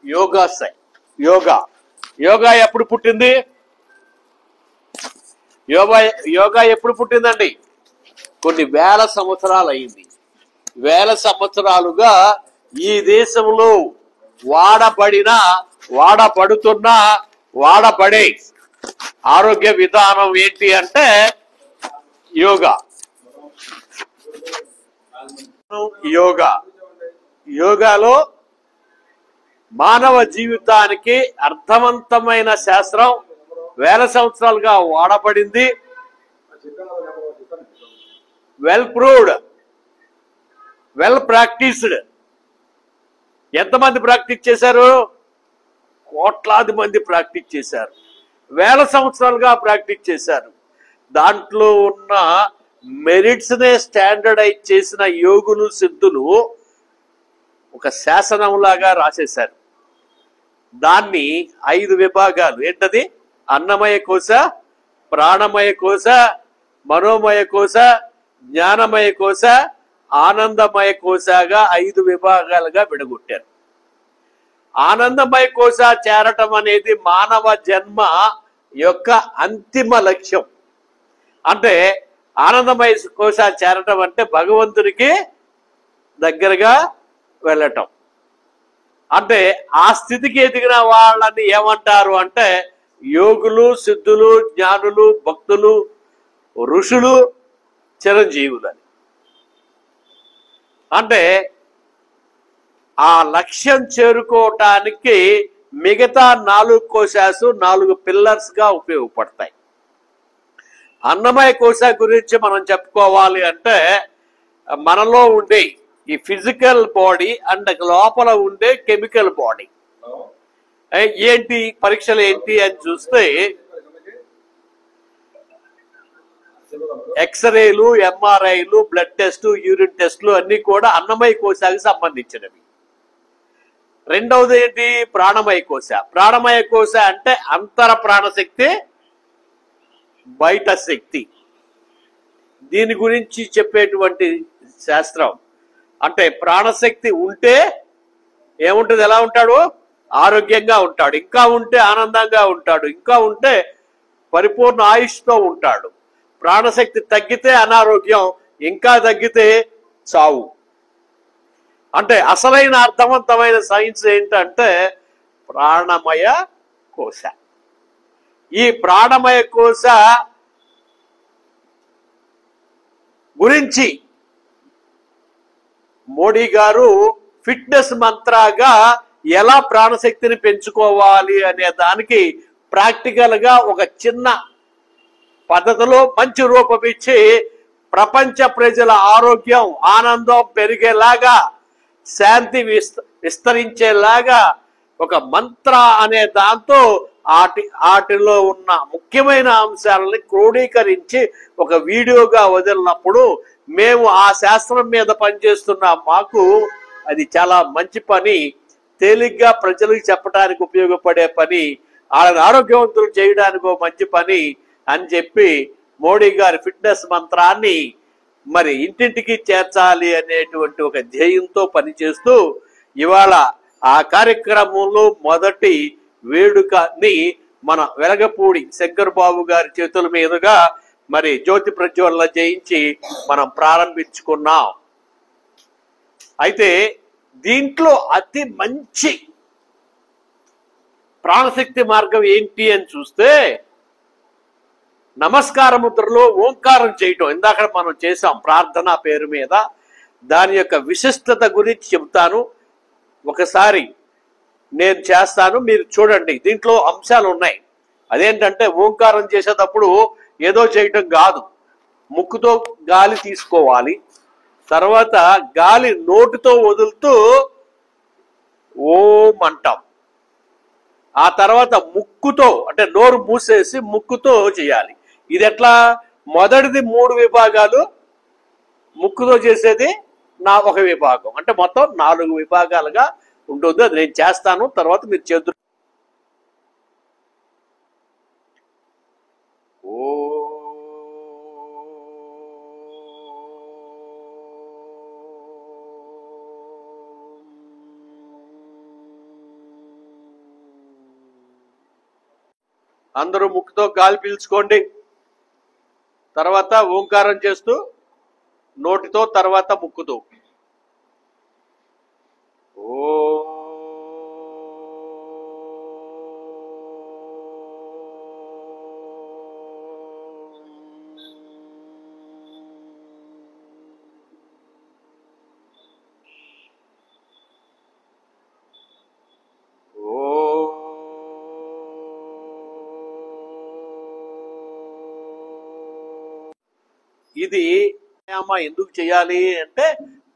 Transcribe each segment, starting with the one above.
యోగా యోగా యోగా ఎప్పుడు పుట్టింది? యోగా యోగా ఎప్పుడు పుట్టిందండి? కొన్ని వేల సంవత్సరాలు అయింది. వేల సంవత్సరాలుగా ఈ దేశంలో వాడబడుతున్న వాడబడే ఆరోగ్య విధానం ఏంటి అంటే యోగా. యోగాలో మానవ జీవితానికి అర్థవంతమైన శాస్త్రం వేల సంవత్సరాలుగా వాడబడింది. Well proved, well practised. ఎంతమంది ప్రాక్టీస్ చేశారు? కోట్లాది మంది ప్రాక్టీస్ చేశారు. వేల సంవత్సరాలుగా ప్రాక్టీస్ చేశారు. దాంట్లో ఉన్న మెరిట్స్ నే స్టాండర్డైజ్ చేసిన యోగులు సిద్ధులు ఒక శాసనంలాగా రాసేశారు. దాన్ని 5 విభాగాలు, ఏంటది? అన్నమయ కోశ, ప్రాణమయ కోశ, మనోమయ కోశ, జ్ఞానమయ కోశ, ఆనందమయ కోశగా 5 విభాగాలుగా విడగొట్టారు. ఆనందమయ కోశ చేరటం అనేది మానవ జన్మ యొక్క అంతిమ లక్ష్యం. అంటే ఆనందమయ కోశ చేరటం అంటే భగవంతునికి దగ్గరగా వెళ్ళటం. అంటే ఆ స్థితికి ఎదిగిన వాళ్ళని ఏమంటారు అంటే యోగులు, సిద్ధులు, జ్ఞానులు, భక్తులు, ఋషులు, చిరంజీవులని. అంటే ఆ లక్ష్యం చేరుకోవటానికి మిగతా 4 కోశాలు 4 పిల్లర్స్ గా ఉపయోగపడతాయి. అన్నమయ కోశ గురించి మనం చెప్పుకోవాలి అంటే మనలో ఉండే ఈ ఫిజికల్ బాడీ అండ్ లోపల ఉండే కెమికల్ బాడీ ఏంటి, పరీక్షలు ఏంటి అని చూస్తే ఎక్స్రేలు, ఎంఆర్ఐలు, బ్లడ్ టెస్ట్, యూరిన్ టెస్టులు అన్ని కూడా అన్నమయ కోశానికి సంబంధించినవి. రెండవది ఏంటి? ప్రాణమయ కోశ. ప్రాణమయ కోశ అంటే అంతర ప్రాణశక్తి, బయట శక్తి. దీని గురించి చెప్పేటువంటి శాస్త్రం. అంటే ప్రాణశక్తి ఉంటే ఏముంటుంది? ఎలా ఉంటాడు? ఆరోగ్యంగా ఉంటాడు. ఇంకా ఉంటే ఆనందంగా ఉంటాడు. ఇంకా ఉంటే పరిపూర్ణ ఆయుష్తో ఉంటాడు. ప్రాణశక్తి తగ్గితే అనారోగ్యం, ఇంకా తగ్గితే చావు. అంటే అసలైన అర్థవంతమైన సైన్స్ ఏంటంటే ప్రాణమయ కోశ. ఈ ప్రాణమయ కోశ గురించి మోడీ గారు ఫిట్నెస్ మంత్రాగా ఎలా ప్రాణశక్తిని పెంచుకోవాలి అనే దానికి ప్రాక్టికల్ గా ఒక చిన్న పద్ధతిలో మంచి రూపం ఇచ్చి ప్రపంచ ప్రజల ఆరోగ్యం, ఆనందం పెరిగేలాగా, శాంతి విస్తరించేలాగా ఒక మంత్ర అనే దాంతో వాటిలో ఉన్న ముఖ్యమైన అంశాలని క్రోడీకరించి ఒక వీడియోగా వదిలినప్పుడు మేము ఆ శాస్త్రం మీద పనిచేస్తున్న మాకు అది చాలా మంచి పని, తేలిగ్గా ప్రజలకు చెప్పడానికి ఉపయోగపడే పని, వాళ్ళని ఆరోగ్యవంతులు చేయడానికి మంచి పని అని చెప్పి మోడీ గారి ఫిట్నెస్ మంత్రాన్ని మరి ఇంటింటికి చేర్చాలి అనేటువంటి ఒక ధ్యేయంతో పనిచేస్తూ ఇవాళ ఆ కార్యక్రమంలో మొదటి వేడుకని మన వెలగపూడి శంకర్ బాబు గారి చేతుల మీదుగా మరి జ్యోతి ప్రజ్వలన చేయించి మనం ప్రారంభించుకున్నాం. అయితే దీంట్లో అతి మంచి ప్రాణశక్తి మార్గం ఏంటి అని చూస్తే నమస్కార ముద్రలో ఓంకారం చేయటం. ఇందాక మనం చేసాం ప్రార్థన పేరు మీద. దాని యొక్క విశిష్టత గురించి చెబుతాను. ఒకసారి నేను చేస్తాను, మీరు చూడండి. దీంట్లో అంశాలు ఉన్నాయి. అదేంటంటే ఓంకారం చేసేటప్పుడు ఏదో చేయటం కాదు. ముక్కుతో గాలి తీసుకోవాలి, తర్వాత గాలి నోటితో వదులుతూ ఓం అంటాం. ఆ తర్వాత ముక్కుతో అంటే నోరు మూసేసి ముక్కుతో చేయాలి. ఇది ఎట్లా? మొదటిది 3 విభాగాలు, ముక్కుతో చేసేది ఒక విభాగం. అంటే మొత్తం 4 విభాగాలుగా ఉంటుంది. అది నేను చేస్తాను, తర్వాత మీరు చేద్దరు. అందరూ ముక్కుతో గాలి పీల్చుకోండి. తర్వాత ఓంకారం చేస్తూ నోటితో, తర్వాత ముక్కుతో. ఇది ఎందుకు చేయాలి అంటే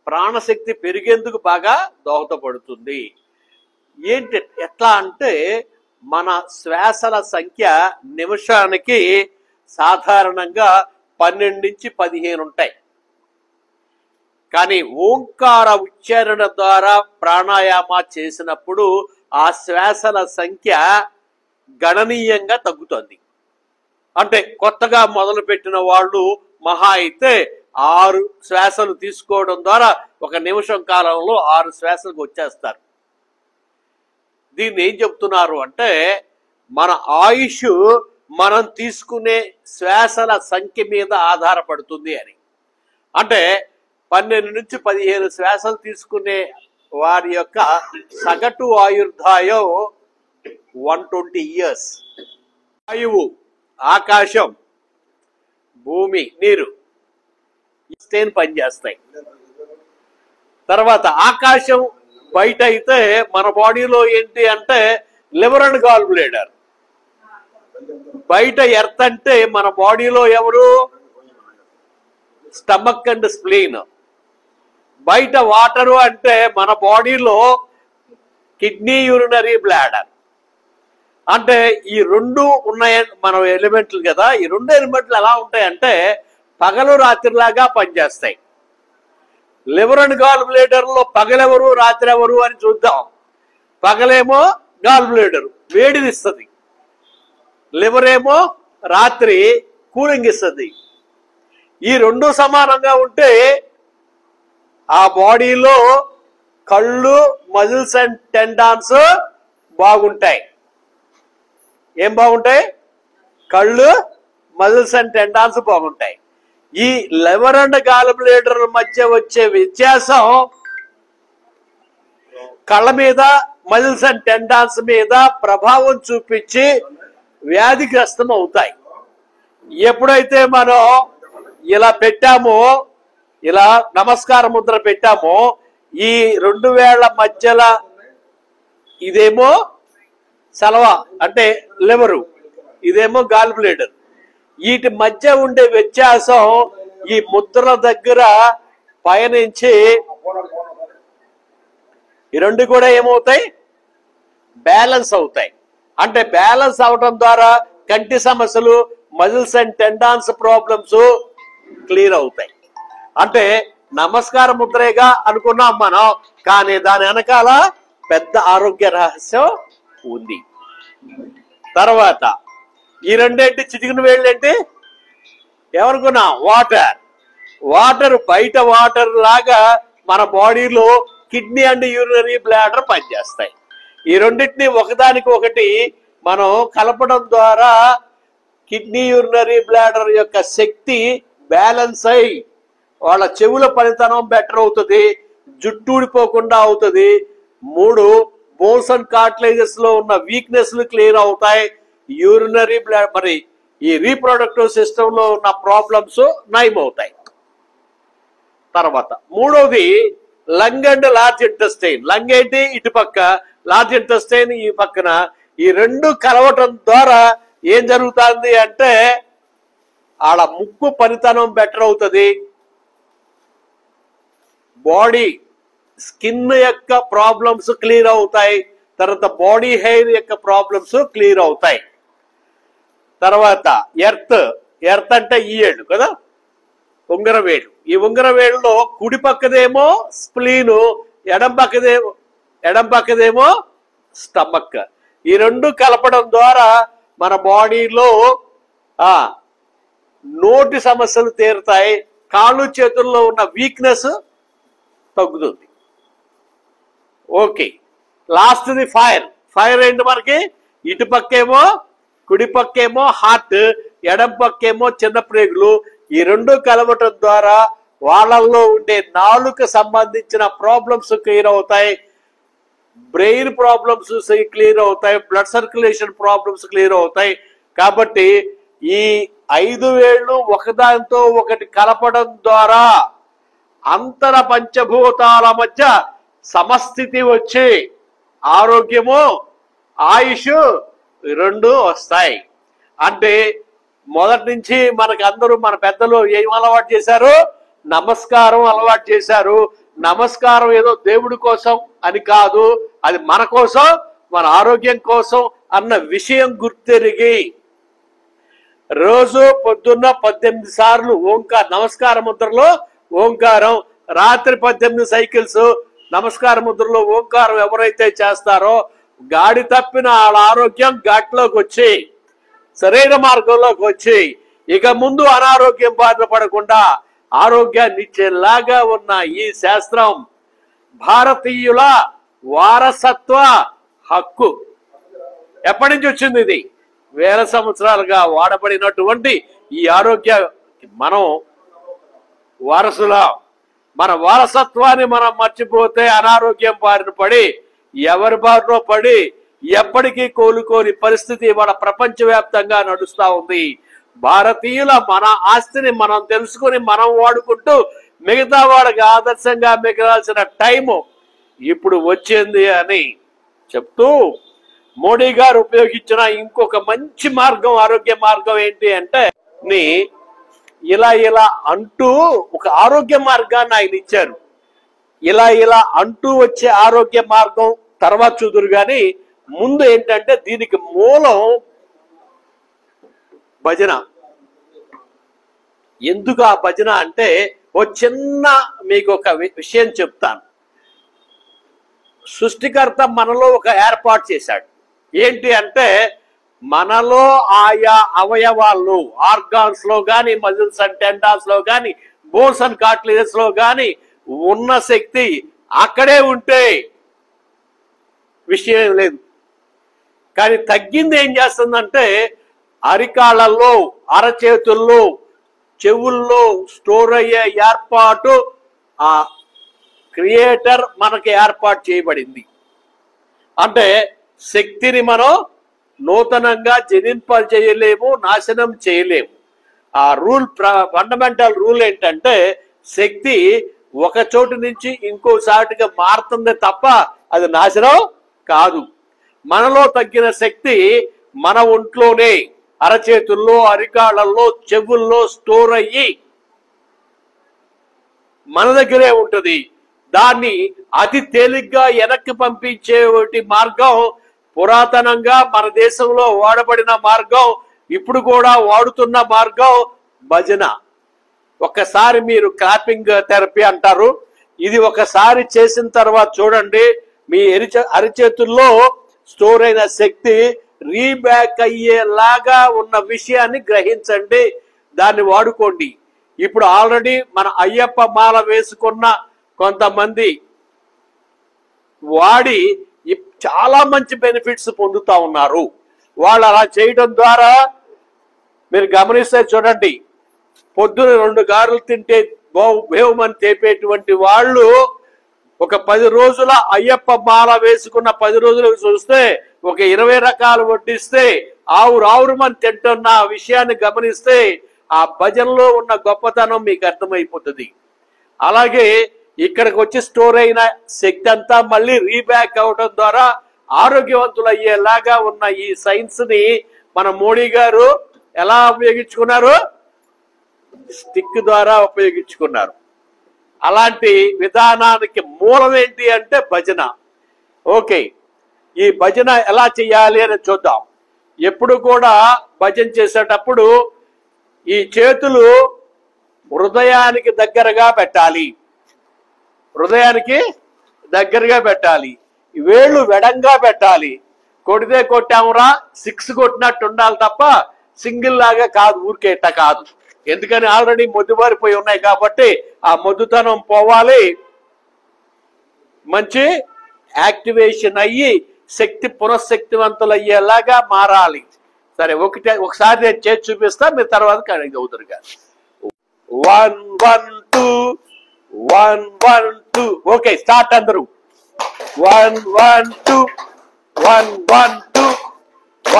ప్రాణశక్తి పెరిగేందుకు బాగా దోహదపడుతుంది. ఏంటి ఎట్లా అంటే మన శ్వాసల సంఖ్య నిమిషానికి సాధారణంగా 12 నుంచి 15 ఉంటాయి. కానీ ఓంకార ఉచ్చారణ ద్వారా ప్రాణాయామ చేసినప్పుడు ఆ శ్వాసల సంఖ్య గణనీయంగా తగ్గుతుంది. అంటే కొత్తగా మొదలుపెట్టిన వాళ్ళు మహా అయితే 6 శ్వాసలు తీసుకోవడం ద్వారా 1 నిమిషం కాలంలో 6 శ్వాసలకు వచ్చేస్తారు. దీన్ని ఏం చెప్తున్నారు అంటే మన ఆయుష్ మనం తీసుకునే శ్వాసల సంఖ్య మీద ఆధారపడుతుంది అని. అంటే 12 నుంచి 15 శ్వాసలు తీసుకునే వారి యొక్క సగటు ఆయుర్దాయం 120 years. వాయువు, ఆకాశం, భూమి, నీరు స్టేన్ పనిచేస్తాయి. తర్వాత ఆకాశం బయట అయితే మన బాడీలో ఏంటి అంటే లివర్ అండ్ గాల్ బ్లాడర్. బయట ఎర్త్ అంటే మన బాడీలో ఎవరు? Stomach and spleen. బయట వాటరు అంటే మన బాడీలో కిడ్నీ, యూరినరీ బ్లాడర్. అంటే ఈ 2 ఉన్నాయి మన ఎలిమెంట్లు కదా. ఈ 2 ఎలిమెంట్లు ఎలా ఉంటాయంటే పగలు రాత్రిలాగా పనిచేస్తాయి. లివర్ అండ్ గాల్ బ్లాడర్ లో పగలెవరు రాత్రి ఎవరు అని చూద్దాం. పగలేమో గాల్ బ్లాడర్ వేడిని ఇస్తుంది, లివర్ ఏమో రాత్రి కూలింగ్ ఇస్తుంది. ఈ 2 సమానంగా ఉంటే ఆ బాడీలో కళ్ళు, మజిల్స్ అండ్ టెండాన్స్ బాగుంటాయి. ఏం బాగుంటాయి? కళ్ళు, మజిల్స్ అండ్ టెండాన్స్ బాగుంటాయి. ఈ లివర్ అండ్ గాల్ బ్లాడర్ మధ్య వచ్చే వ్యత్యాసం కళ్ళ మీద, మజిల్స్ అండ్ టెండాన్స్ మీద ప్రభావం చూపించి వ్యాధిగ్రస్తం అవుతాయి. ఎప్పుడైతే మనం ఇలా పెట్టామో, ఇలా నమస్కార ముద్ర పెట్టామో, ఈ 2 వేళ్ల మధ్యల ఇదేమో సలవ అంటే లివరు, ఇదేమో గాల్ బ్లాడర్. వీటి మధ్య ఉండే వ్యత్యాసం ఈ ముద్ర దగ్గర పయనించి ఈ 2 కూడా ఏమవుతాయి? బ్యాలెన్స్ అవుతాయి. అంటే బ్యాలెన్స్ అవడం ద్వారా కంటి సమస్యలు, muscles and tendons problems clear అవుతాయి. అంటే నమస్కార ముద్రేగా అనుకున్నాం మనం, కానీ దాని వెనకాల పెద్ద ఆరోగ్య రహస్యం ఉంది. తర్వాత ఈ 2 చిటికిన వేళ్ళు ఏంటి ఎవరుకున్నాం? వాటర్. వాటర్ బయట వాటర్ లాగా మన బాడీలో కిడ్నీ అండ్ యూరినరీ బ్లాడర్ పనిచేస్తాయి. ఈ 2 ఒకదానికి ఒకటి మనం కలపడం ద్వారా కిడ్నీ, యూరినరీ బ్లాడర్ యొక్క శక్తి బ్యాలెన్స్ అయి వాళ్ళ చెవుల పనితనం బెటర్ అవుతుంది, జుట్టు ఊడిపోకుండా అవుతుంది. 3 బోన్స్ అండ్ కార్టిలేజెస్ లో ఉన్న వీక్నెస్లు క్లియర్ అవుతాయి. యూరినరీ బ్లాడర్ మరి ఈ రీప్రొడక్టివ్ సిస్టమ్ లో ఉన్న ప్రాబ్లమ్స్ నయం అవుతాయి. తర్వాత 3వది lung and large intestine. Lung ఏంటి? ఇటు పక్క, లార్జ్ ఇంటెస్టైన్ ఈ పక్కన. ఈ 2 కలవటం ద్వారా ఏం జరుగుతుంది అంటే ఆడ ముక్కు పనితనం బెటర్ అవుతుంది, బాడీ స్కిన్ యొక్క ప్రాబ్లమ్స్ క్లియర్ అవుతాయి, తర్వాత బాడీ హెయిర్ యొక్క ప్రాబ్లమ్స్ క్లియర్ అవుతాయి. తర్వాత ఎర్త్. ఎర్త్ అంటే ఈ ఏళ్ళు కదా, ఉంగరవేలు. ఈ ఉంగరవేలులో కుడి పక్కదేమో స్ప్లీను, ఎడం పక్కదేమో స్టమక్. ఈ 2 కలపడం ద్వారా మన బాడీలో నోటి సమస్యలు తీరుతాయి, కాళ్ళు చేతుల్లో ఉన్న వీక్నెస్ తగ్గుతుంది. Okay, లాస్ట్ది fire. ఫైర్ ఏంటి మనకి? ఇటు పక్కేమో కుడి పక్కేమో హార్ట్, ఎడం పక్కేమో చిన్న ప్రేగులు. ఈ రెండు కలవటం ద్వారా వాళ్ళల్లో ఉండే నాలుక సంబంధించిన ప్రాబ్లమ్స్ క్లియర్ అవుతాయి, బ్రెయిన్ ప్రాబ్లమ్స్ క్లియర్ అవుతాయి, బ్లడ్ సర్క్యులేషన్ ప్రాబ్లమ్స్ క్లియర్ అవుతాయి. కాబట్టి ఈ 5 వేళ్ళు ఒకదానితో ఒకటి కలపడం ద్వారా అంతర పంచభూతాల మధ్య సమస్థితి వచ్చి ఆరోగ్యము ఆయుష్ రెండు వస్తాయి. అంటే మొదటి నుంచి మనకు అందరూ మన పెద్దలు ఏం అలవాటు చేశారు? నమస్కారం అలవాటు చేశారు. నమస్కారం ఏదో దేవుడి కోసం అని కాదు, అది మన కోసం, మన ఆరోగ్యం కోసం అన్న విషయం గుర్తెరిగి రోజు పొద్దున్న 18 సార్లు నమస్కార ముద్రలో ఓంకారం, రాత్రి 18 సైకిల్స్ నమస్కార ముద్రలో ఓంకారం ఎవరైతే చేస్తారో గాడి తప్పిన వాళ్ళ ఆరోగ్యం ఘాట్లోకి వచ్చి సరైన మార్గంలోకి వచ్చి ఇక ముందు అనారోగ్యం బారిన పడకుండా ఆరోగ్యాన్ని ఇచ్చేలాగా ఉన్న ఈ శాస్త్రం భారతీయుల వారసత్వ హక్కు. ఎప్పటి నుంచి వచ్చింది? ఇది వేల సంవత్సరాలుగా వాడబడినటువంటి ఈ ఆరోగ్య మనం వారసులా. మన వారసత్వాన్ని మనం మర్చిపోతే అనారోగ్యం బారిన పడి ఎవరి బారినో పడి ఎప్పటికీ కోలుకోని పరిస్థితి మన ప్రపంచవ్యాప్తంగా నడుస్తా ఉంది. భారతీయుల మన ఆస్తిని మనం తెలుసుకుని మనం వాడుకుంటూ మిగతా వాడికి ఆదర్శంగా మిగలాల్సిన టైము ఇప్పుడు వచ్చింది అని చెప్తూ మోడీ గారు ఉపయోగించిన ఇంకొక మంచి మార్గం, ఆరోగ్య మార్గం ఏంటి అంటే ఇలా అంటూ ఒక ఆరోగ్య మార్గాన్ని ఆయన ఇచ్చారు. ఇలా అంటూ వచ్చే ఆరోగ్య మార్గం తర్వాత చూదురు కానీ ముందు ఏంటంటే దీనికి మూలం భజన. ఎందుకు ఆ భజన అంటే ఓ చిన్న మీకు ఒక విషయం చెప్తాను. సృష్టికర్త మనలో ఒక ఏర్పాటు చేశాడు. ఏంటి అంటే మనలో ఆయా అవయవాల్లో ఆర్గాన్స్ లో కానీ, మజిల్స్ అండ్ టెండాన్స్ లో కానీ, బోన్స్ అండ్ కార్టిలేజెస్ లో కానీ ఉన్న శక్తి అక్కడే ఉంటే విషయం లేదు. కానీ తగ్గింది ఏం చేస్తుందంటే అరికాళ్ళల్లో, అరచేతుల్లో, చెవుల్లో స్టోర్ అయ్యే ఏర్పాటు ఆ క్రియేటర్ మనకి ఏర్పాటు చేయబడింది. అంటే శక్తిని మనం నూతనంగా జనింపజేయలేము, నాశనం చేయలేము. ఆ రూల్, ఫండమెంటల్ రూల్ ఏంటంటే శక్తి ఒక చోటు నుంచి ఇంకో చాటుగా మారుతుంది తప్ప అది నాశనం కాదు. మనలో తగ్గిన శక్తి మన ఒంట్లోనే, అరచేతుల్లో, అరికాళ్ళల్లో, చెవుల్లో స్టోర్ అయ్యి మన దగ్గరే ఉంటుంది. దాన్ని అతి తేలిగ్గా వెనక్కి పంపించే మార్గం పురాతనంగా మన దేశంలో వాడబడిన మార్గం, ఇప్పుడు కూడా వాడుతున్న మార్గం భజన. ఒక్కసారి మీరు క్లాపింగ్ థెరపీ అంటారు, ఇది ఒకసారి చేసిన తర్వాత చూడండి మీ అరిచేతుల్లో స్టోర్ అయిన శక్తి రీబ్యాక్ అయ్యేలాగా ఉన్న విషయాన్ని గ్రహించండి, దాన్ని వాడుకోండి. ఇప్పుడు ఆల్రెడీ మన అయ్యప్ప మాల వేసుకున్న కొంతమంది వాడి చాలా మంచి బెనిఫిట్స్ పొందుతా ఉన్నారు. వాళ్ళు అలా చేయడం ద్వారా మీరు గమనిస్తే చూడండి, పొద్దున 2 గారెలు తింటే బేవమని తేపేటువంటి వాళ్ళు ఒక 10 రోజుల అయ్యప్ప మాల వేసుకున్న 10 రోజులు చూస్తే ఒక 20 రకాలు వడ్డిస్తే ఆవురావురుమని తింటున్న విషయాన్ని గమనిస్తే ఆ భజనలో ఉన్న గొప్పతనం మీకు అర్థమైపోతుంది. అలాగే ఇక్కడికి వచ్చి స్టోర్ అయిన శక్తి అంతా మళ్ళీ రీబ్యాక్ అవడం ద్వారా ఆరోగ్యవంతులు అయ్యేలాగా ఉన్న ఈ సైన్స్ ని మన మోడీ గారు ఎలా ఉపయోగించుకున్నారు? స్టిక్ ద్వారా ఉపయోగించుకున్నారు. అలాంటి విధానానికి మూలం ఏంటి అంటే భజన. ఓకే, ఈ భజన ఎలా చేయాలి అని చూద్దాం. ఎప్పుడు కూడా భజన చేసేటప్పుడు ఈ చేతులు హృదయానికి దగ్గరగా పెట్టాలి, హృదయానికి దగ్గరగా పెట్టాలి. వేళ్ళు వెడంగా పెట్టాలి. కొడితే కొట్టామురా 6 కొట్టినట్టు ఉండాలి తప్ప సింగిల్ లాగా కాదు, ఊరికేట కాదు. ఎందుకని ఆల్రెడీ మొద్దుబారిపోయి ఉన్నాయి కాబట్టి ఆ మొద్దుతనం పోవాలి, మంచి యాక్టివేషన్ అయ్యి శక్తి పునఃశక్తివంతులు అయ్యేలాగా మారాలి. సరే ఒకసారి నేను చేసి చూపిస్తా, మీరు తర్వాత కనెక్ట్ అవుతారు కానీ 1 1 2 1 1 2. ఓకే, స్టార్ట్ అందరూ. 1 1 2 1 1 2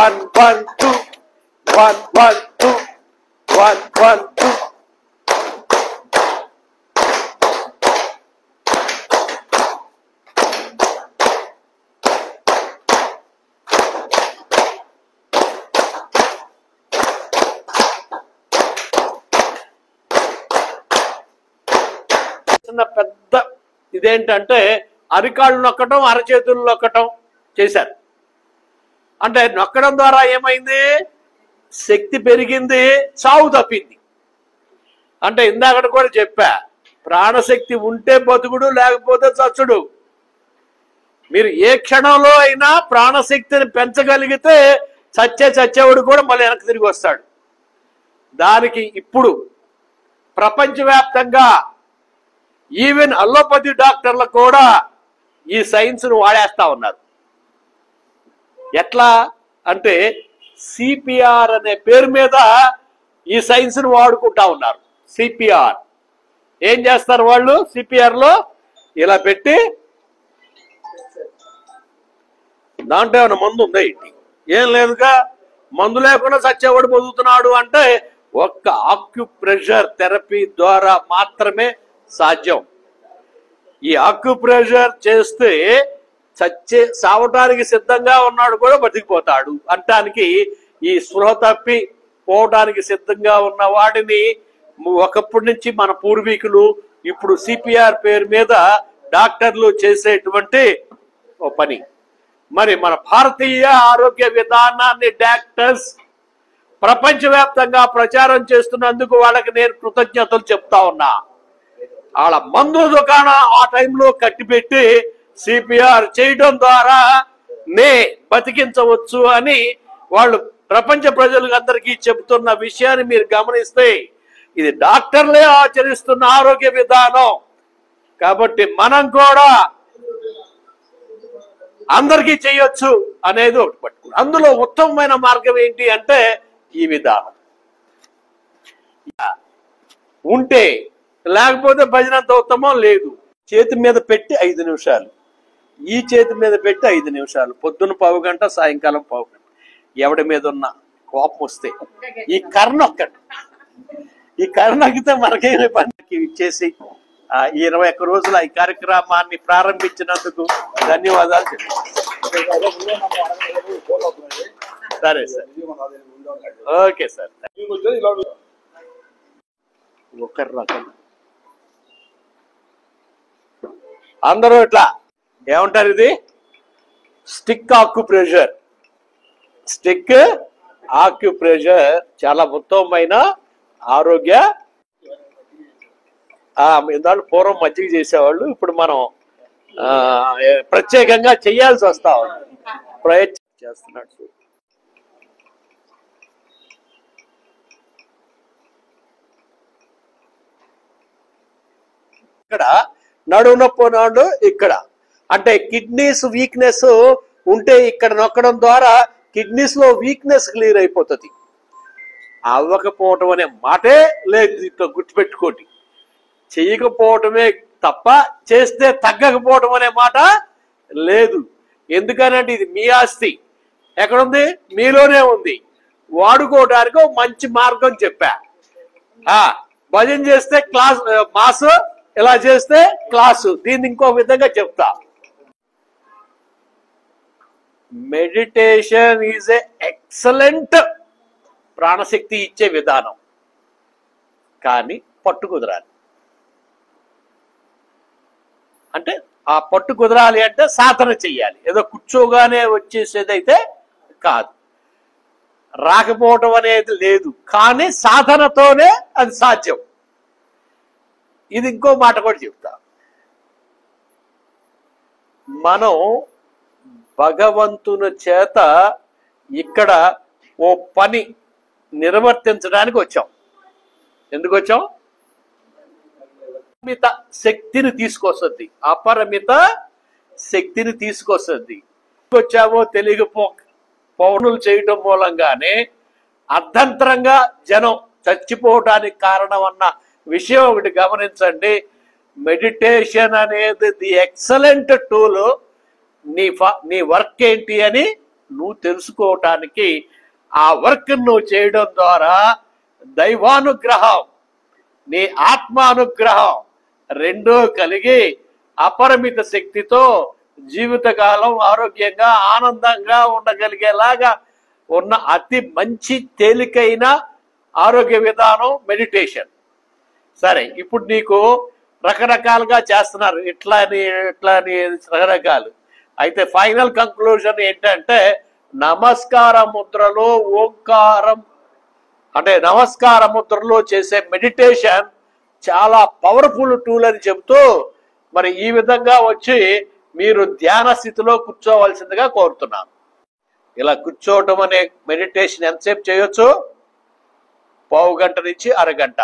1 1 2 1 1 2 1 1 2. పెద్ద ఇదేంటంటే అరికాళ్ళు నొక్కటం, అరచేతులు నొక్కటం చేశారు. అంటే నొక్కడం ద్వారా ఏమైంది? శక్తి పెరిగింది, చావు తప్పింది. అంటే ఇందాక కూడా చెప్పా, ప్రాణశక్తి ఉంటే బతుకుడు, లేకపోతే చచ్చుడు. మీరు ఏ క్షణంలో అయినా ప్రాణశక్తిని పెంచగలిగితే చచ్చేవాడు కూడా మళ్ళీ వెనక్కి తిరిగి వస్తాడు. దానికి ఇప్పుడు ప్రపంచవ్యాప్తంగా ఈవెన్ అల్లోపతి డాక్టర్లు కూడా ఈ సైన్స్ను వాడేస్తా ఉన్నారు. ఎట్లా అంటే సిపిఆర్ అనే పేరు మీద ఈ సైన్స్ను వాడుకుంటా ఉన్నారు. సిపిఆర్ ఏం చేస్తారు వాళ్ళు? సిపిఆర్ లో ఇలా పెట్టి దాంట్లో ఏమైనా మందు ఉందా? ఇంటి ఏం లేదుగా, మందు లేకుండా చచ్చేవాడు బతుకుతున్నాడు అంటే ఒక్క ఆక్యుప్రెషర్ థెరపీ ద్వారా మాత్రమే సాధ్యం. ఈ ఆక్యుప్రెషర్ చేస్తే సావటానికి సిద్ధంగా ఉన్నాడు కూడా బతికిపోతాడు అంటానికి, ఈ స్పృహ తప్పి పోవటానికి సిద్ధంగా ఉన్న వాడిని ఒకప్పటి నుంచి మన పూర్వీకులు ఇప్పుడు సిపిఆర్ పేరు మీద డాక్టర్లు చేసేటువంటి పని. మరి మన భారతీయ ఆరోగ్య విధానాన్ని డాక్టర్స్ ప్రపంచవ్యాప్తంగా ప్రచారం చేస్తున్నందుకు వాళ్ళకి నేను కృతజ్ఞతలు చెప్తా ఉన్నా. వాళ్ళ మందు దుకాణం ఆ టైంలో కట్టిపెట్టి సిపిఆర్ చేయడం ద్వారా బతికించవచ్చు అని వాళ్ళు ప్రపంచ ప్రజలందరికీ చెబుతున్న విషయాన్ని మీరు గమనిస్తే ఇది డాక్టర్లే ఆచరిస్తున్న ఆరోగ్య విధానం. కాబట్టి మనం కూడా అందరికీ చేయొచ్చు అనేది ఒకటి పట్టుకున్నాం. అందులో ఉత్తమమైన మార్గం ఏంటి అంటే ఈ విధానం ఉంటే, లేకపోతే భజనంత ఉత్తమం లేదు. చేతి మీద పెట్టి 5 నిమిషాలు, ఈ చేతి మీద పెట్టి 5 నిమిషాలు, పొద్దున్న పావు గంట, సాయంకాలం పావు గంట. ఎవడి మీద ఉన్న కోపం వస్తే ఈ కర్ణొక్కటి, ఈ కర్ణొక్కితే మనకేమి పనికి ఇచ్చేసి ఈ 21 రోజుల ఈ కార్యక్రమాన్ని ప్రారంభించినందుకు ధన్యవాదాలు చెప్తాను. సరే సార్, ఓకే సార్. ఒకరి రకం అందరూ ఇట్లా ఏమంటారు? ఇది స్టిక్ ఆక్యుప్రెషర్. స్టిక్ ఆక్యుప్రెషర్ చాలా ఉత్తమమైన ఆరోగ్య. దాంట్లో పూర్వం మజ్జిగ చేసేవాళ్ళు, ఇప్పుడు మనం ప్రత్యేకంగా చేయాల్సి వస్తా ఉంది. ప్రయత్నం చేస్తున్నాడు. ఇక్కడ నడుము నొప్పి నాడు ఇక్కడ అంటే కిడ్నీస్ వీక్నెస్ ఉంటే ఇక్కడ నొక్కడం ద్వారా కిడ్నీస్ లో వీక్నెస్ క్లియర్ అయిపోతుంది. అవ్వకపోవటం అనే మాటే లేదు, ఇట్లా గుర్తుపెట్టుకోండి. చేయకపోవటమే తప్ప చేస్తే తగ్గకపోవటం అనే మాట లేదు. ఎందుకనంటే ఇది మీ ఆస్తి. ఎక్కడుంది? మీలోనే ఉంది. వాడుకోవడానికి ఒక మంచి మార్గం చెప్పా. భజన చేస్తే క్లాస్ మాస్, ఇలా చేస్తే క్లాసు. దీన్ని ఇంకో విధంగా చెప్తా. మెడిటేషన్ ఈజ్ ఏ ఎక్సలెంట్ ప్రాణశక్తి ఇచ్చే విధానం, కానీ పట్టు కుదరాలి. అంటే ఆ పట్టు కుదరాలి అంటే సాధన చెయ్యాలి. ఏదో కూర్చోగానే వచ్చేసేదైతే కాదు. రాకపోవటం అనేది లేదు, కానీ సాధనతోనే అది సాధ్యం. ఇది ఇంకో మాట కూడా చెప్తా. మనం భగవంతుని చేత ఇక్కడ ఓ పని నిర్వర్తించడానికి వచ్చాం. ఎందుకు వచ్చాం? అపరిమిత శక్తిని తీసుకొస్తుంది. అపరిమిత శక్తిని తీసుకొస్తుంది. వచ్చామో తెలియకపో పౌనులు చేయటం మూలంగానే అర్ధంతరంగా జనం చచ్చిపోవడానికి కారణం అన్న విషయం ఒకటి గమనించండి. మెడిటేషన్ అనేది ది ఎక్సలెంట్ టూల్. నీ వర్క్ ఏంటి అని నువ్వు తెలుసుకోవటానికి, ఆ వర్క్ నువ్వు చేయడం ద్వారా దైవానుగ్రహం, నీ ఆత్మానుగ్రహం రెండూ కలిగి అపరిమిత శక్తితో జీవితకాలం ఆరోగ్యంగా ఆనందంగా ఉండగలిగేలాగా ఉన్న అతి మంచి తేలికైన ఆరోగ్య విధానం మెడిటేషన్. సరే, ఇప్పుడు నీకు రకరకాలుగా చేస్తున్నారు, ఇట్లా అని రకరకాలు. అయితే ఫైనల్ కంక్లూజన్ ఏంటంటే నమస్కార ముద్రలో ఓంకారం అంటే నమస్కార ముద్రలో చేసే మెడిటేషన్ చాలా పవర్ఫుల్ టూల్ అని చెబుతూ మరి ఈ విధంగా వచ్చి మీరు ధ్యాన స్థితిలో కూర్చోవలసిందిగా కోరుతున్నాను. ఇలా కూర్చోవటం అనే మెడిటేషన్ ఎంతసేపు చేయొచ్చు? పావు గంట నుంచి అరగంట.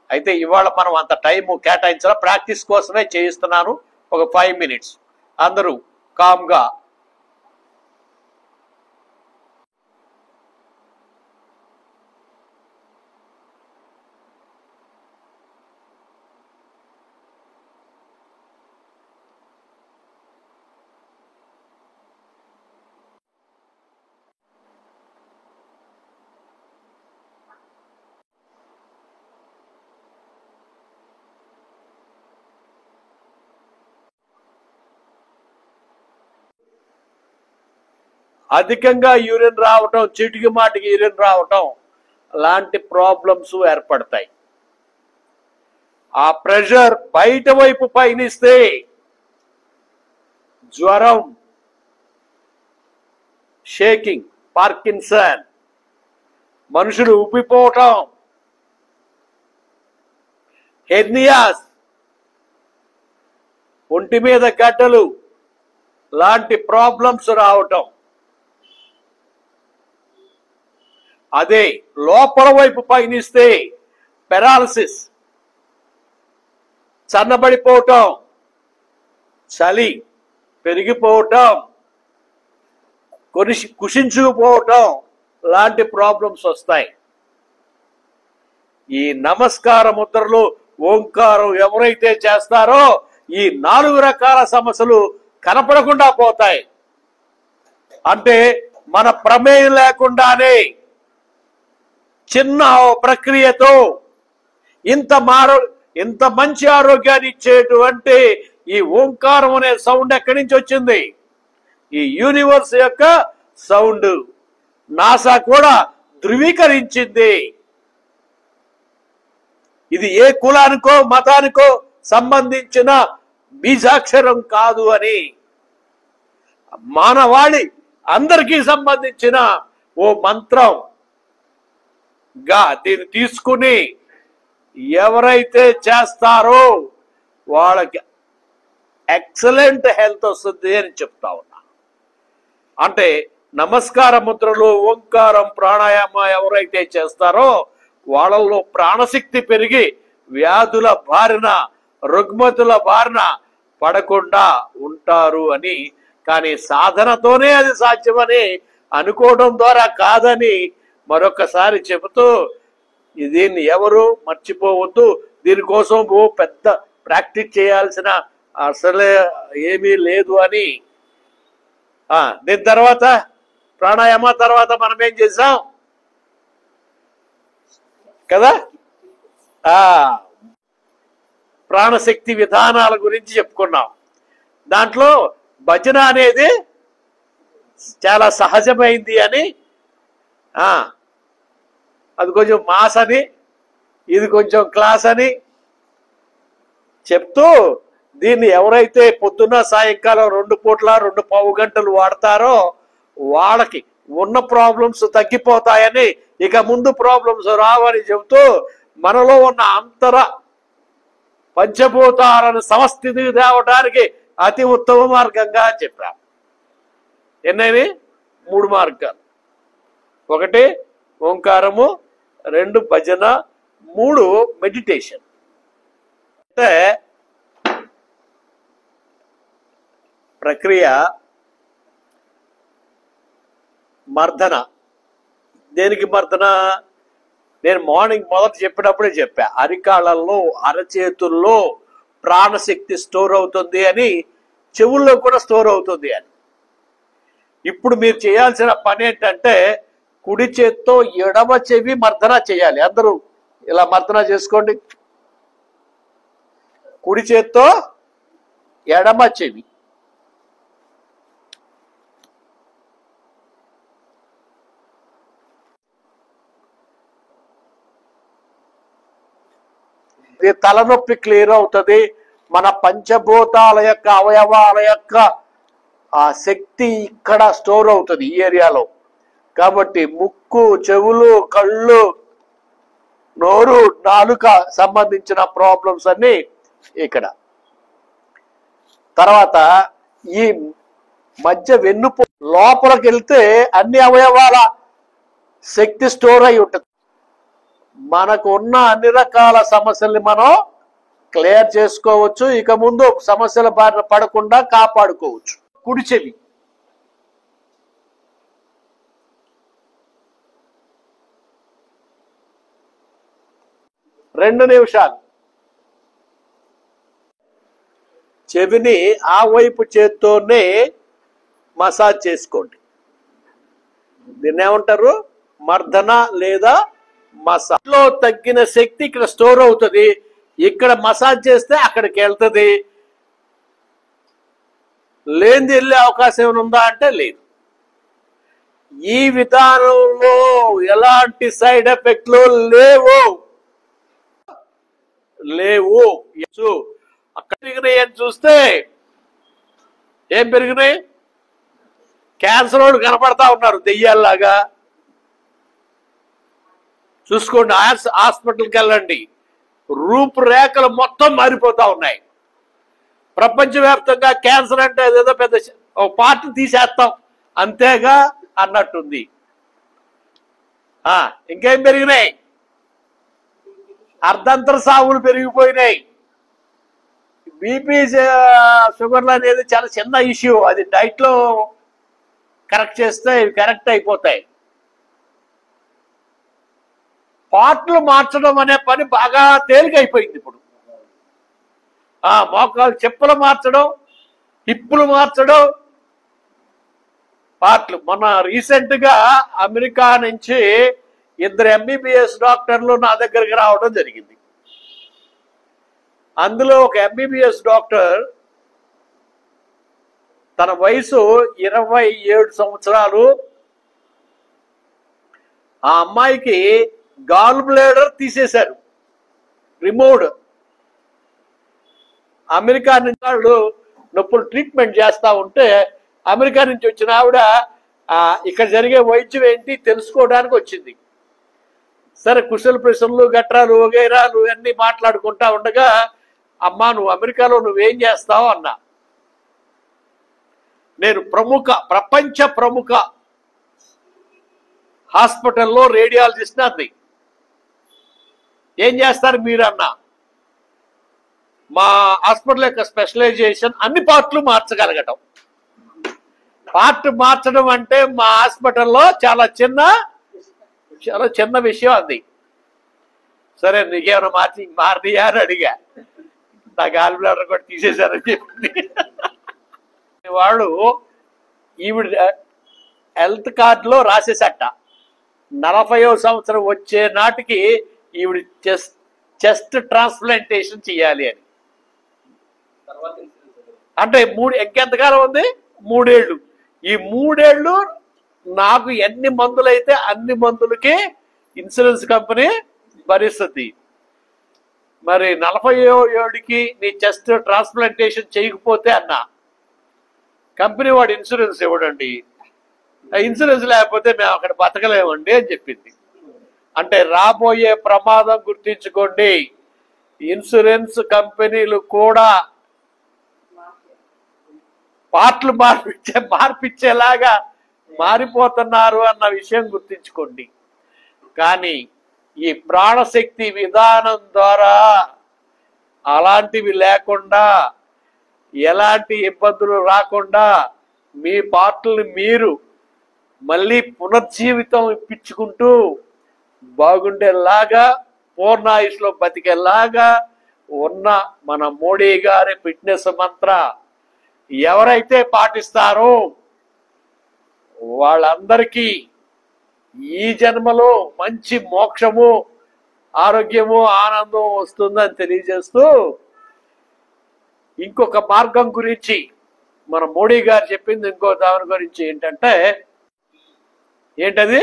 అయితే ఇవాళ మనం అంత టైం కేటాయించాల, ప్రాక్టీస్ కోసమే చేయిస్తున్నాను. ఒక 5 minutes అందరూ కామ్గా అధికంగా యూరిన్ రావటం, చీటికి మాటికి యూరిన్ రావటం లాంటి ప్రాబ్లమ్స్ ఏర్పడతాయి. ఆ ప్రెషర్ బయట వైపు పయనిస్తే జ్వరం, షేకింగ్, పార్కిన్సన్, మనుషులు ఉబ్బిపోవటం, హెర్నియాస్, ఒంటి మీద గడ్డలు లాంటి ప్రాబ్లమ్స్ రావటం. అదే లోపల వైపు పయనిస్తే పెరాలసిస్, సన్నబడిపోవటం, చలి పెరిగిపోవటం, కుషించుకుపోవటం లాంటి ప్రాబ్లమ్స్ వస్తాయి. ఈ నమస్కార ముద్రలు ఓంకారం ఎవరైతే చేస్తారో ఈ 4 రకాల సమస్యలు కనపడకుండా పోతాయి. అంటే మన ప్రమేయం లేకుండానే చిన్న ప్రక్రియతో ఇంత మంచి ఆరోగ్యాన్ని ఇచ్చేటువంటి ఈ ఓంకారం అనే సౌండ్ ఎక్కడి నుంచి వచ్చింది? ఈ యూనివర్స్ యొక్క సౌండ్. నాసా కూడా ధృవీకరించింది. ఇది ఏ కులానికో మతానికో సంబంధించిన బీజాక్షరం కాదు అని. మానవాళి అందరికీ సంబంధించిన ఓ మంత్రం గా దీన్ని తీసుకుని ఎవరైతే చేస్తారో వాళ్ళకి ఎక్సలెంట్ హెల్త్ వస్తుంది అని చెప్తా ఉన్నా. అంటే నమస్కార ముద్రలో ఓంకారం ప్రాణాయామ ఎవరైతే చేస్తారో వాళ్ళలో ప్రాణశక్తి పెరిగి వ్యాధుల బారిన, రుగ్మతుల బారిన పడకుండా ఉంటారు అని. కానీ సాధనతోనే అది సాధ్యమని అనుకోవడం ద్వారా కాదని మరొకసారి చెబుతూ దీన్ని ఎవరు మర్చిపోవద్దు. దీనికోసం ఓ పెద్ద ప్రాక్టీస్ చేయాల్సిన అసలే ఏమీ లేదు అని. దీని తర్వాత ప్రాణాయామ తర్వాత మనం ఏం చేసాం కదా, ప్రాణశక్తి విధానాల గురించి చెప్పుకున్నాం. దాంట్లో భజన అనేది చాలా సహజమైంది అని, అది కొంచెం మాస్ అని, ఇది కొంచెం క్లాస్ అని చెప్తూ దీన్ని ఎవరైతే పొద్దున్న సాయంకాలం 2 పూట్ల 2 పావు గంటలు వాడతారో వాళ్ళకి ఉన్న ప్రాబ్లమ్స్ తగ్గిపోతాయని, ఇక ముందు ప్రాబ్లమ్స్ రావని చెబుతూ మనలో ఉన్న అంతర పంచభూతాలను సమస్థితి తేవడానికి అతి ఉత్తమ మార్గంగా చెప్పాం. ఎన్నైనా 3 మార్గాలు. 1 ఓంకారము, 2 భజన, 3 మెడిటేషన్. అంటే ప్రక్రియ మర్దన. దేనికి మర్దన? నేను మార్నింగ్ మొదట చెప్పినప్పుడే చెప్పా, అరికాళ్ళల్లో అరచేతుల్లో ప్రాణశక్తి స్టోర్ అవుతుంది అని, చెవుల్లో కూడా స్టోర్ అవుతుంది అని. ఇప్పుడు మీరు చేయాల్సిన పని ఏంటంటే కుడి చేత్తో ఎడమ చెవి మర్దన చేయాలి. అందరూ ఇలా మర్దన చేసుకోండి. కుడి చేత్తో ఎడమ చెవి. ఇది తలనొప్పి క్లియర్ అవుతుంది. మన పంచభూతాల యొక్క అవయవాల యొక్క ఆ శక్తి ఇక్కడ స్టోర్ అవుతుంది ఈ ఏరియాలో. కాబట్టి ముక్కు, చెవులు, కళ్ళు, నోరు, నాలుక సంబంధించిన ప్రాబ్లమ్స్ అన్ని ఇక్కడ. తర్వాత ఈ మధ్య వెన్నుపూ లోపలికి వెళ్తే అన్ని అవయవాల శక్తి స్టోర్ అయి ఉంటుంది. మనకు ఉన్న అన్ని రకాల సమస్యల్ని మనం క్లియర్ చేసుకోవచ్చు. ఇక ముందు సమస్యల బారిన పడకుండా కాపాడుకోవచ్చు. కుడి చెవి. రెండు నిమిషాలు చెవిని ఆ వైపు చేత్తోనే మసాజ్ చేసుకోండి. దీన్ని ఏమంటారు? మర్దన లేదా మసాజ్. లో తగ్గిన శక్తి ఇక్కడ స్టోర్ అవుతుంది. ఇక్కడ మసాజ్ చేస్తే అక్కడికి వెళ్తుంది. లేనిది వెళ్ళే అవకాశం ఏమైనా ఉందా అంటే లేదు. ఈ విధానంలో ఎలాంటి సైడ్ ఎఫెక్ట్లు లేవు. అక్కడ పెరిగినాయి అని చూస్తే ఏం పెరిగినాయి? క్యాన్సర్ వాళ్ళు కనపడతా ఉన్నారు దెయ్యాల్లాగా. చూసుకోండి, హాస్పిటల్కి వెళ్ళండి, రూపురేఖలు మొత్తం మారిపోతా ఉన్నాయి. ప్రపంచవ్యాప్తంగా క్యాన్సర్ అంటే అదేదో పెద్ద ఒక పార్ట్ తీసేస్తాం అంతేగా అన్నట్టుంది. ఇంకేం పెరిగినాయి? అర్ధంతర సాగులు పెరిగిపోయినాయి. బీపీ, షుగర్లు అనేది చాలా చిన్న ఇష్యూ. అది డైట్లో కరెక్ట్ చేస్తే ఇవి కరెక్ట్ అయిపోతాయి. పార్ట్లు మార్చడం అనే పని బాగా తేలికైపోయింది ఇప్పుడు. మోకాలు చెప్పులు మార్చడం, హిప్పులు మార్చడం, పార్ట్లు. మొన్న రీసెంట్ గా అమెరికా నుంచి 2 MBBS డాక్టర్లు నా దగ్గరికి రావడం జరిగింది. అందులో ఒక MBBS డాక్టర్, తన వయసు 27 సంవత్సరాలు. ఆ అమ్మాయికి గాల్ బ్లేడర్ తీసేశారు, రిమూవ్డ్. అమెరికా నుంచి వాళ్ళు నొప్పులు ట్రీట్మెంట్ చేస్తా ఉంటే అమెరికా నుంచి వచ్చిన ఆవిడ ఇక్కడ జరిగే వైద్యం ఏంటి తెలుసుకోవడానికి వచ్చింది. సరే, కుశల ప్రశ్నలు, గట్రాలు, వగైరాలు అన్ని మాట్లాడుకుంటా ఉండగా, అమ్మా నువ్వు అమెరికాలో నువ్వేం చేస్తావు అన్నా. నేను ప్రపంచ ప్రముఖ హాస్పిటల్లో రేడియాలజిస్ట్ అంది. ఏం చేస్తారు మీరు అన్నా? మా హాస్పిటల్ యొక్క స్పెషలైజేషన్ అన్ని పార్ట్లు మార్చగలగటం. పార్ట్ మార్చడం అంటే మా హాస్పిటల్లో చాలా చిన్న విషయం అది. సరే, నీకేమైనా మారినాయా అని అడిగా. నా గాల్ బ్లాడర్ కూడా తీసేశారని చెప్పింది. వాళ్ళు ఈవిడ హెల్త్ కార్డులో రాసేసట 40వ సంవత్సరం వచ్చే నాటికి ఈవిడ చెస్ట్ ట్రాన్స్ప్లాంటేషన్ చేయాలి అని. అంటే ఇంకెంతకాలం ఉంది? 3 ఏళ్ళు. ఈ 3 ఏళ్ళు నాకు ఎన్ని మందులైతే అన్ని మందులకి ఇన్సూరెన్స్ కంపెనీ భరిస్తుంది. మరి 40వ ఏడుకి నీ చెస్ట్ ట్రాన్స్ప్లాంటేషన్ చేయకపోతే అన్నా, కంపెనీ వాడు ఇన్సూరెన్స్ ఇవ్వడండి. ఇన్సూరెన్స్ లేకపోతే మేము అక్కడ బతకలేమండి అని చెప్పింది. అంటే రాబోయే ప్రమాదం గుర్తించుకోండి. ఇన్సూరెన్స్ కంపెనీలు కూడా పార్ట్లు మార్పిచ్చేలాగా మారిపోతున్నారు అన్న విషయం గుర్తించుకోండి. కానీ ఈ ప్రాణశక్తి విధానం ద్వారా అలాంటివి లేకుండా, ఎలాంటి ఇబ్బందులు రాకుండా మీ పార్ట్లని మీరు మళ్ళీ పునర్జీవితం ఇప్పించుకుంటూ బాగుండేలాగా పూర్ణాయుష్లో బతికేలాగా ఉన్న మన మోడీ గారి ఫిట్నెస్ మంత్ర ఎవరైతే పాటిస్తారో వాళ్ళందరికీ ఈ జన్మలో మంచి మోక్షము, ఆరోగ్యము, ఆనందం వస్తుందని తెలియజేస్తూ ఇంకొక మార్గం గురించి మన మోడీ గారు చెప్పింది ఇంకో దాని గురించి ఏంటది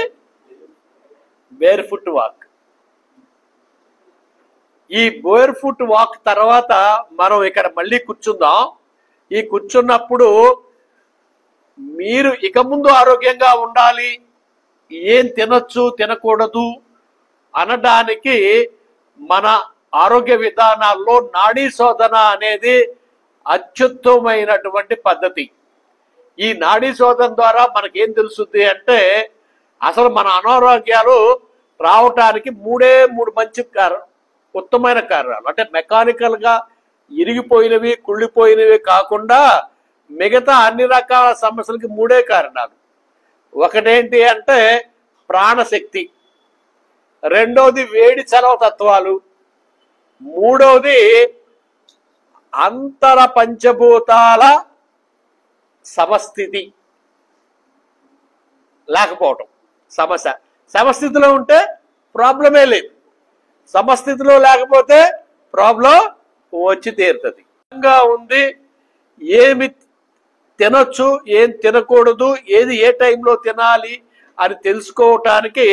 బేర్ ఫుట్ వాక్. ఈ బేర్ ఫుట్ వాక్ తర్వాత మనం ఇక్కడ మళ్ళీ కూర్చుందాం. ఈ కూర్చున్నప్పుడు మీరు ఇక ముందు ఆరోగ్యంగా ఉండాలి, ఏం తినొచ్చు తినకూడదు అనడానికి మన ఆరోగ్య విధానాల్లో నాడీ శోధన అనేది అత్యుత్తమైనటువంటి పద్ధతి. ఈ నాడీ శోధన ద్వారా మనకేం తెలుస్తుంది అంటే అసలు మన అనారోగ్యాలు రావటానికి మూడు మంచి ఉత్తమైన కారణాలు. అంటే మెకానికల్ గా ఇరిగిపోయినవి, కుళ్ళిపోయినవి కాకుండా మిగతా అన్ని రకాల సమస్యలకి మూడే కారణాలు. ఒకటేంటి అంటే ప్రాణశక్తి, రెండోది వేడి చలవ తత్వాలు, మూడవది అంతర పంచభూతాల సమస్థితి లేకపోవటం. సమస్థితిలో ఉంటే ప్రాబ్లమే లేదు, సమస్థితిలో లేకపోతే ప్రాబ్లం వచ్చి తీరుతుంది. ఉంది ఏమి తినొచ్చు, ఏం తినకూడదు, ఏది ఏ టైంలో తినాలి అని తెలుసుకోవటానికి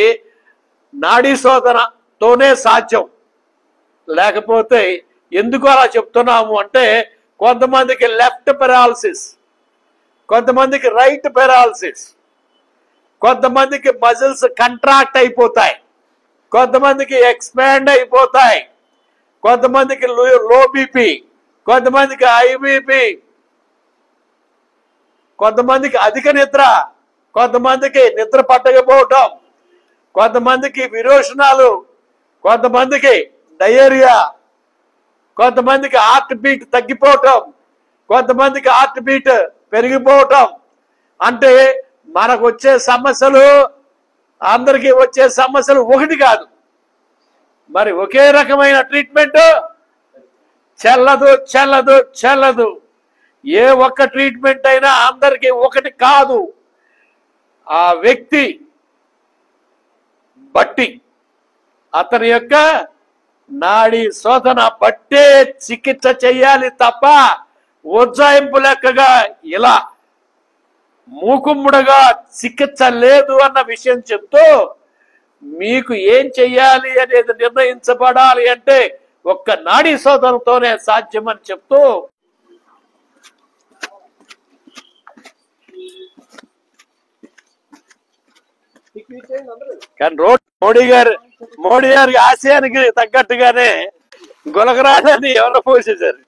నాడీ శోధనతోనే సాధ్యం. లేకపోతే ఎందుకు అలా చెప్తున్నాము అంటే కొంతమందికి లెఫ్ట్ పెరాలసిస్, కొంతమందికి రైట్ పెరాలసిస్, కొంతమందికి మజిల్స్ కంట్రాక్ట్ అయిపోతాయి, కొంతమందికి ఎక్స్పాండ్ అయిపోతాయి, కొంతమందికి లో బీపీ, కొంతమందికి హై బీపీ, కొంతమందికి అధిక నిద్ర, కొంతమందికి నిద్ర పట్టకపోవటం, కొంతమందికి విరోచనాలు, కొంతమందికి డయేరియా, కొంతమందికి హార్ట్ బీట్ తగ్గిపోవటం, కొంతమందికి హార్ట్ బీట్ పెరిగిపోవటం. అంటే మనకు వచ్చే సమస్యలు, అందరికీ వచ్చే సమస్యలు ఒకటి కాదు. మరి ఒకే రకమైన ట్రీట్మెంట్ చెల్లదు. ఏ ఒక్క ట్రీట్మెంట్ అయినా అందరికీ ఒకటి కాదు. ఆ వ్యక్తి బట్టి, అతని యొక్క నాడీ శోధన బట్టే చికిత్స చేయాలి తప్ప ఉజ్జాయింపు లెక్కగా ఇలా మూకుమ్ముడుగా చికిత్స లేదు అన్న విషయం చెప్తూ మీకు ఏం చెయ్యాలి అనేది నిర్ణయించబడాలి అంటే ఒక్క నాడీ శోధనతోనే సాధ్యమని చెప్తూ కానీ మోడీ గారి ఆశయానికి తగ్గట్టుగానే గులకరాడని ఎవరో పోసేశారు.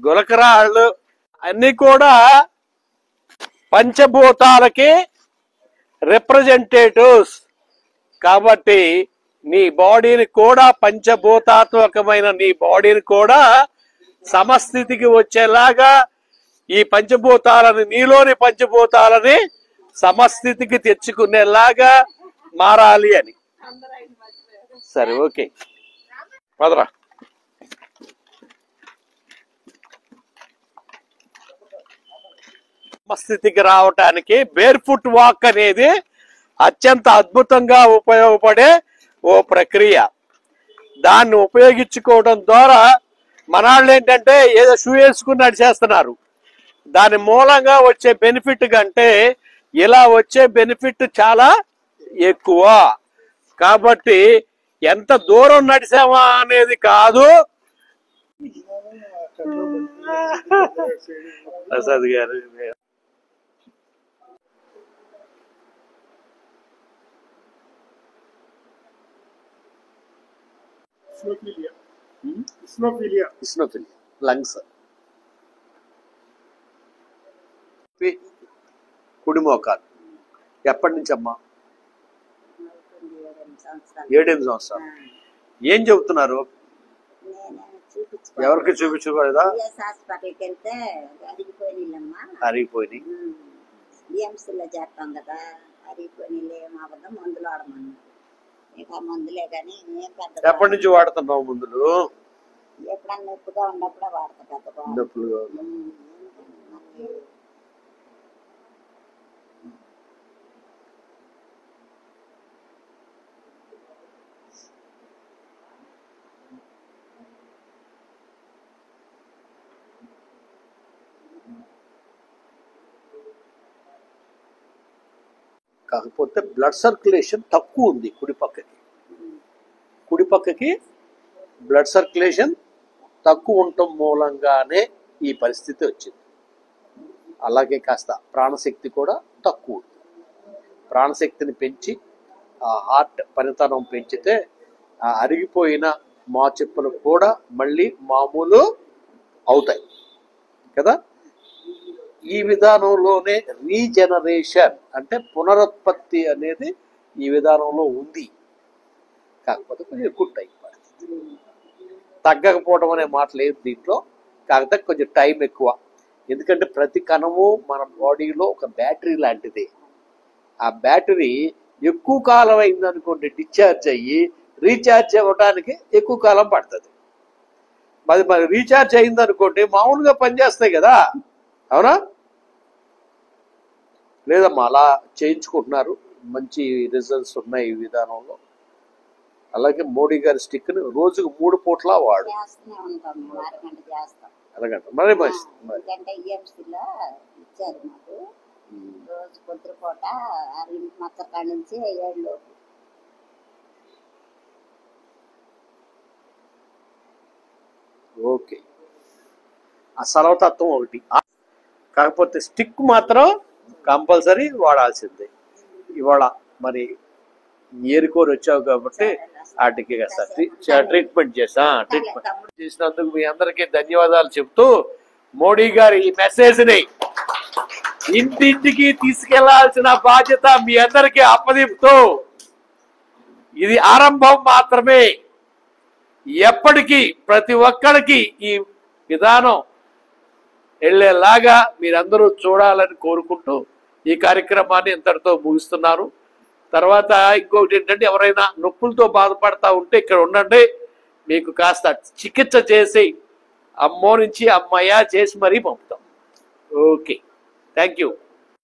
గులకరాళ్ళు అన్ని కూడా పంచభూతాలకి రిప్రజెంటేటివ్స్ కాబట్టి నీ బాడీని కూడా, పంచభూతాత్మకమైన నీ బాడీని కూడా సమస్థితికి వచ్చేలాగా ఈ పంచభూతాలని, నీలోని పంచభూతాలని సమస్థితికి తెచ్చుకునేలాగా మారాలి అని. సరే, ఓకే, పదరా. సమస్థితికి రావటానికి బేర్ ఫుట్ వాక్ అనేది అత్యంత అద్భుతంగా ఉపయోగపడే ఓ ప్రక్రియ. దాన్ని ఉపయోగించుకోవడం ద్వారా మనాళ్ళు ఏంటంటే ఏదో షూ వేసుకుని నడిచేస్తున్నారు. దాని మూలంగా వచ్చే బెనిఫిట్ కంటే ఇలా వచ్చే బెనిఫిట్ చాలా ఎక్కువ. కాబట్టి ఎంత దూరం నడిచామా అనేది కాదు. ప్రసాద్ గారు లంగ్స్, కుడి మోకాలు ఎప్పటి నుంచి అమ్మా? 7-8 సంవత్సరాలు. ఏం చెబుతున్నారు? ఎవరికి చూపించుకోలేదా? హాస్పిటల్కి వెళ్తే అరిగిపోయినమ్మా, అరిగిపోయినాయి. బిఎంసీలో చేస్తాం కదా, అరిగిపోయినలే ఏమవ్వదు, మందులు వాడమన్నా. ఇక మందులే కానీ ఏం పెద్ద. ఎప్పటి నుంచి వాడుతున్నావు మందులు? ఎప్పుడన్నా నొప్పిగా ఉన్నప్పుడే వాడతా పెద్దగా. నొప్పులుగా కాకపోతే బ్లడ్ సర్క్యులేషన్ తక్కువ ఉంది కుడి పక్కకి బ్లడ్ సర్క్యులేషన్ తక్కువ ఉండటం మూలంగానే ఈ పరిస్థితి వచ్చింది. అలాగే కాస్త ప్రాణశక్తి కూడా తక్కువ ఉంది. ప్రాణశక్తిని పెంచి ఆ హార్ట్ పనితనం పెంచితే ఆ అరిగిపోయిన మా చెప్పులు కూడా మళ్ళీ మామూలు అవుతాయి కదా. ఈ విధానంలోనే రీజనరేషన్ అంటే పునరుత్పత్తి అనేది ఈ విధానంలో ఉంది. కాకపోతే కొంచెం ఎక్కువ టైం పడుతుంది. తగ్గకపోవడం అనే మాట లేదు దీంట్లో, కాకపోతే కొంచెం టైం ఎక్కువ. ఎందుకంటే ప్రతి కణము మన బాడీలో ఒక బ్యాటరీ లాంటిది. ఆ బ్యాటరీ ఎక్కువ కాలం అయిందనుకోండి డిశ్చార్జ్ అయ్యి రీఛార్జ్ అవ్వడానికి ఎక్కువ కాలం పడుతుంది. మరి రీఛార్జ్ అయిందనుకోండి మామూలుగా పనిచేస్తాయి కదా, అవునా? లేదమ్మా అలా చేయించుకుంటున్నారు, మంచి రిజల్ట్స్ ఉన్నాయి ఈ విధానంలో. అలాగే మోడీ గారి స్టిక్ని రోజుకు 3 పూట్ల వాడు. అరగంట మరి ఇచ్చారు మాకు రోజు పొద్దు పూట 6 మచ్చకాడ నుంచి 7 లోపు. ఓకే, ఆ సర్వతత్వం ఒకటి. కాకపోతే స్టిక్ మాత్రం కంపల్సరీ వాడాల్సిందే. ఇవాళ మరి ఏరుకోరు వచ్చావు కాబట్టి వాటికి ట్రీట్మెంట్ చేసినందుకు మీ అందరికీ ధన్యవాదాలు చెప్తూ మోడీ గారి ఈ మెసేజ్ని ఇంటింటికి తీసుకెళ్లాల్సిన బాధ్యత మీ అందరికీ అప్పదిపుతూ ఇది ఆరంభం మాత్రమే. ఎప్పటికీ ప్రతి ఒక్కరికి ఈ విధానం వెళ్ళేలాగా మీరందరూ చూడాలని కోరుకుంటూ ఈ కార్యక్రమాన్ని ఇంతటితో ముగిస్తున్నాను. తర్వాత ఇంకొకటి ఏంటంటే, ఎవరైనా నొప్పులతో బాధపడతా ఉంటే ఇక్కడ ఉండండి, మీకు కాస్త చికిత్స చేసి అమ్మో నుంచి అమ్మయ్య చేసి మరీ పంపుతాం. Okay, thank you.